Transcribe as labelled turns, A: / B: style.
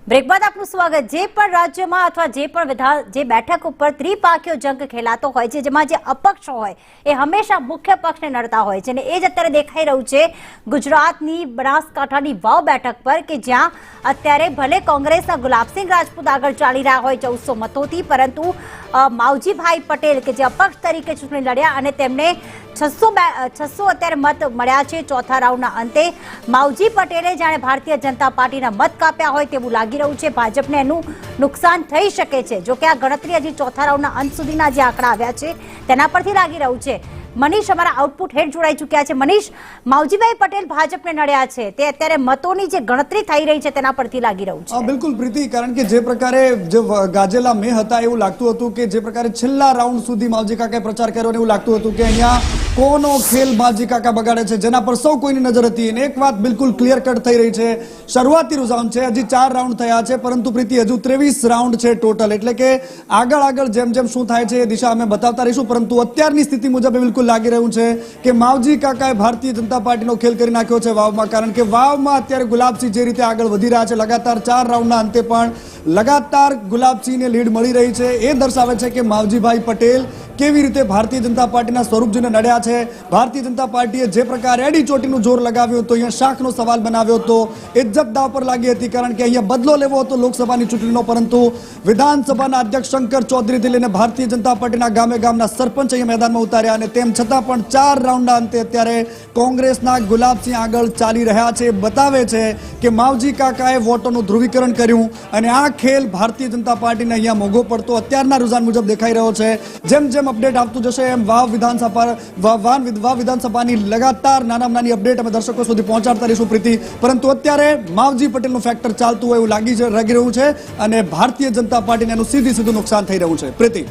A: Break બાદ આપનું સ્વાગત। જે પણ રાજ્યમાં અથવા જે બેઠક ઉપર ત્રિપાખીયો જંગ ખેલાતો હોય છે, જેમાં જે અપક્ષ હોય એ હંમેશા મુખ્ય પક્ષને નડતા હોય છે અને એ જ અત્યારે દેખાઈ રહ્યું છે ગુજરાતની બનાસકાંઠાની વાવ બેઠક પર, કે જ્યાં અત્યારે ભલે કોંગ્રેસના ગુલાબસિંહ રાજપૂત આગળ ચાલી રહ્યા હોય 1400 મતોથી, પરંતુ માવજીભાઈ પટેલ કે જે અપક્ષ તરીકે ચૂંટણી લડ્યા અને તેમને 600 અત્યારે મત મળ્યા છે ચોથા રાઉન્ડના અંતે। માવજી પટેલે જાણે ભારતીય જનતા પાર્ટીના મત કાપ્યા હોય તેવું લાગી રહ્યું છે। ભાજપને એનું નુકસાન થઈ શકે છે। જો કે આ ગણતરી હજી ચોથા રાઉન્ડના અંત સુધીના જે આંકડા આવ્યા છે તેના પરથી લાગી રહ્યું છે। મનીષ અમારા આઉટપુટ હેડ જોડાઈ ચૂક્યા છે। મનીષ, માવજીભાઈ પટેલ ભાજપને નડ્યા છે તે અત્યારે મતોની જે ગણતરી થઈ રહી છે તેના પરથી લાગી રહ્યું છે।
B: બિલકુલ પ્રીતિ, કારણ કે જે પ્રકારે જે ગાજેલા મેં હતા એવું લાગતું હતું કે જે પ્રકારે છેલ્લા રાઉન્ડ સુધી માવજી કાકાએ પ્રચાર કર્યો એવું લાગતું હતું કે અહીંયા કોનો ખેલ માવજી કાકા બગાડે છે, જેના પર સૌ કોઈની નજર હતી। અને એક વાત બિલકુલ ક્લિયર કટ થઈ રહી છે, શરૂઆતી રૂઝાન છે, હજી 4 રાઉન્ડ થયા છે, પરંતુ પ્રીતિ હજુ 23 રાઉન્ડ છે ટોટલ, એટલે કે આગળ જેમ શું થાય છે એ દિશા અમે બતાવતા રહીશું। પરંતુ અત્યારની સ્થિતિ મુજબ બિલકુલ લાગી રહ્યું છે કે માવજી કાકાએ ભારતીય જનતા પાર્ટીનો ખેલ કરી નાખ્યો છે વાવમાં, કારણ કે વાવમાં અત્યારે ગુલાબસિંહ જે રીતે આગળ વધી રહ્યા છે, લગાતાર 4 રાઉન્ડના અંતે પણ લગાતાર ગુલાબસિંહને લીડ મળી રહી છે। એ દર્શાવે છે કે માવજીભાઈ પટેલ કેવી રીતે ભારતીય જનતા પાર્ટીના સ્વરૂપજીને નડ્યા છે। ભારતીય જનતા પાર્ટીએ જે પ્રકારે એડી ચોટીનું જોર લગાવ્યું હતું, અહીંયા શાખનો સવાલ બનાવ્યો હતો, ઇજ્જત દાવ પર લાગી હતી, કારણ કે અહીંયા બદલો લેવો હતો લોકસભાની ચૂંટણીનો, પરંતુ વિધાનસભાના અધ્યક્ષ શંકર ચૌધરીથી લઈને ભારતીય જનતા પાર્ટીના ગામના સરપંચ અહીંયા મેદાનમાં ઉતાર્યા અને તેમ છતાં પણ 4 રાઉન્ડના અંતે અત્યારે કોંગ્રેસના ગુલાબસિંહ આગળ ચાલી રહ્યા છે। બતાવે છે કે માવજી કાકાએ વોટોનું ધ્રુવીકરણ કર્યું અને આ ખેલ ભારતીય જનતા પાર્ટીને અહીંયા મોંઘો પડતો અત્યારના રૂઝાન મુજબ દેખાઈ રહ્યો છે। જેમ અપડેટ આપતું જશે એમ વાવ વિધાનસભાની લગાતાર નાની અપડેટ અમે દર્શકો સુધી પહોંચાડતા રહીશું પ્રીતિ। પરંતુ અત્યારે માવજી પટેલનું ફેક્ટર ચાલતું હોય એવું લાગી રહ્યું છે અને ભારતીય જનતા પાર્ટીને એનું સીધું નુકસાન થઈ રહ્યું છે પ્રીતિ।